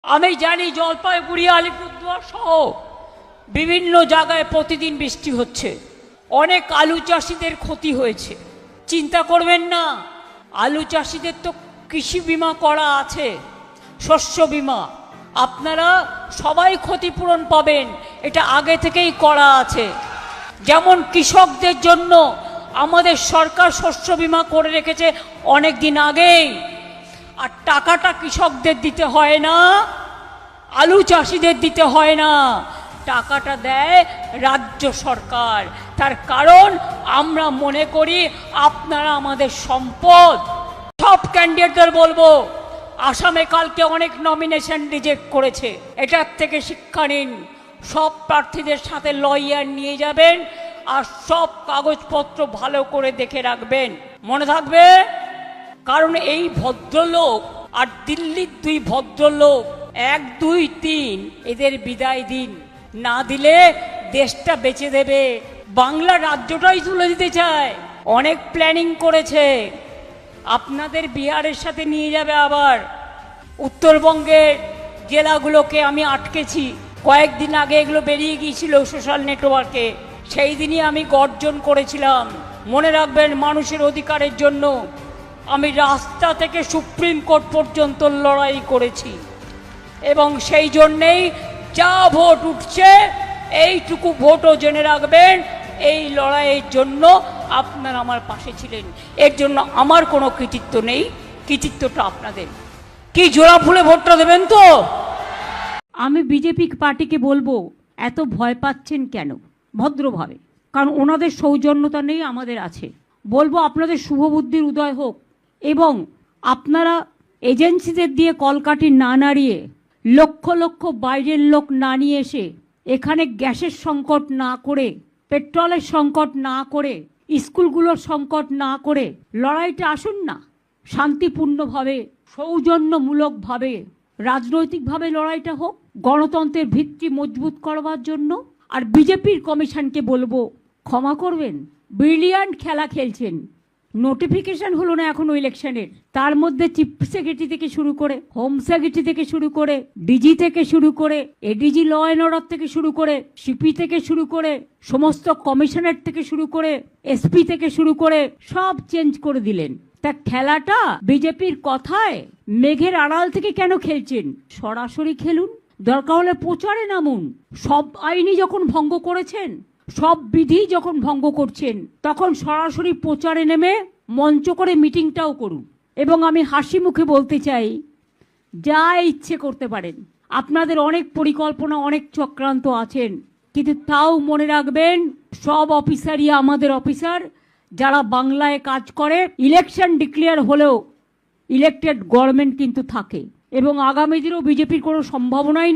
আমি জানি জলপাইগুড়ি আলিপুরদুয়ার সহ বিভিন্ন জায়গায় প্রতিদিন বৃষ্টি হচ্ছে, অনেক আলু চাষিদের ক্ষতি হয়েছে। চিন্তা করবেন না, আলু চাষিদের তো কৃষি বিমা করা আছে, শস্য বিমা, আপনারা সবাই ক্ষতিপূরণ পাবেন, এটা আগে থেকেই করা আছে। যেমন কৃষকদের জন্য আমাদের সরকার শস্য বিমা করে রেখেছে অনেক দিন আগেই, আর টাকাটা কৃষকদের দিতে হয় না, আলু চাষিদের দিতে হয় না, টাকাটা দেয় রাজ্য সরকার। তার কারণ আমরা মনে করি আপনারা আমাদের সম্পদ। সব ক্যান্ডিডেটদের বলবো, আসামে কালকে অনেক নমিনেশন রিজেক্ট করেছে, এটার থেকে শিক্ষা নিন। সব প্রার্থীদের সাথে লয়ার নিয়ে যাবেন আর সব কাগজপত্র ভালো করে দেখে রাখবেন, মনে থাকবে। কারণ এই ভদ্রলোক আর দিল্লির দুই ভদ্রলোক 1, 2, 3 এদের বিদায় দিন, না দিলে দেশটা বেঁচে দেবে। বাংলা রাজ্যটাই তুলে দিতে চায়, অনেক প্ল্যানিং করেছে। আপনাদের বিহারের সাথে নিয়ে যাবে, আবার উত্তরবঙ্গের জেলাগুলোকে আমি আটকেছি। কয়েকদিন আগে এগুলো বেরিয়ে গিয়েছিল সোশ্যাল নেটওয়ার্কে, সেই দিনই আমি গর্জন করেছিলাম। মনে রাখবেন, মানুষের অধিকারের জন্য আমি রাস্তা থেকে সুপ্রিম কোর্ট পর্যন্ত লড়াই করেছি, এবং সেই জন্যেই যা ভোট উঠছে এইটুকু ভোটও জেনে রাখবেন, এই লড়াইয়ের জন্য আপনারা আমার পাশে ছিলেন। এর জন্য আমার কোনো কৃতিত্ব নেই, কৃতিত্বটা আপনাদের। কি জোড়া ফুলে ভোটটা দেবেন তো? আমি বিজেপি পার্টিকে বলবো, এত ভয় পাচ্ছেন কেন? ভদ্রভাবে, কারণ ওনাদের সৌজন্যতা নেই, আমাদের আছে। বলবো আপনাদের শুভবুদ্ধির উদয় হোক, এবং আপনারা এজেন্সিদের দিয়ে কলকাঠি না নাড়িয়ে, লক্ষ লক্ষ বাইরের লোক না নিয়ে এসে, এখানে গ্যাসের সংকট না করে, পেট্রোলের সংকট না করে, স্কুলগুলোর সংকট না করে লড়াইটা আসুন না। শান্তিপূর্ণভাবে, সৌজন্যমূলকভাবে, রাজনৈতিকভাবে লড়াইটা হোক, গণতন্ত্রের ভিত্তি মজবুত করবার জন্য। আর বিজেপির কমিশনকে বলবো, ক্ষমা করবেন, ব্রিলিয়ান্ট খেলা খেলছেন। নোটিফিকেশন হলো না এখনো ইলেকশনের, তার মধ্যে চিফ সেক্রেটারি থেকে শুরু করে, হোম সেক্রেটারি থেকে শুরু করে, ডিজি থেকে শুরু করে, এডিজি ল অ্যান্ড অর্ডার থেকে শুরু করে, সিপি থেকে শুরু করে, সমস্ত কমিশনার থেকে শুরু করে, এসপি থেকে শুরু করে সব চেঞ্জ করে দিলেন। তা খেলাটা বিজেপির কথায় মেঘের আড়াল থেকে কেন খেলছেন? সরাসরি খেলুন, দরকার হলে প্রচারে নামুন। সব আইনি যখন ভঙ্গ করেছেন, সব বিধি যখন ভঙ্গ করছেন, তখন সরাসরি প্রচারে নেমে মঞ্চ করে মিটিংটাও করুন। এবং আমি হাসি মুখে বলতে চাই, যা ইচ্ছে করতে পারেন, আপনাদের অনেক পরিকল্পনা, অনেক চক্রান্ত আছেন, কিন্তু তাও মনে রাখবেন, সব অফিসারই আমাদের অফিসার, যারা বাংলায় কাজ করে। ইলেকশন ডিক্লেয়ার হলেও ইলেক্টেড গভর্নমেন্ট কিন্তু থাকে, এবং আগামী দিনেও বিজেপির কোনো সম্ভাবনাই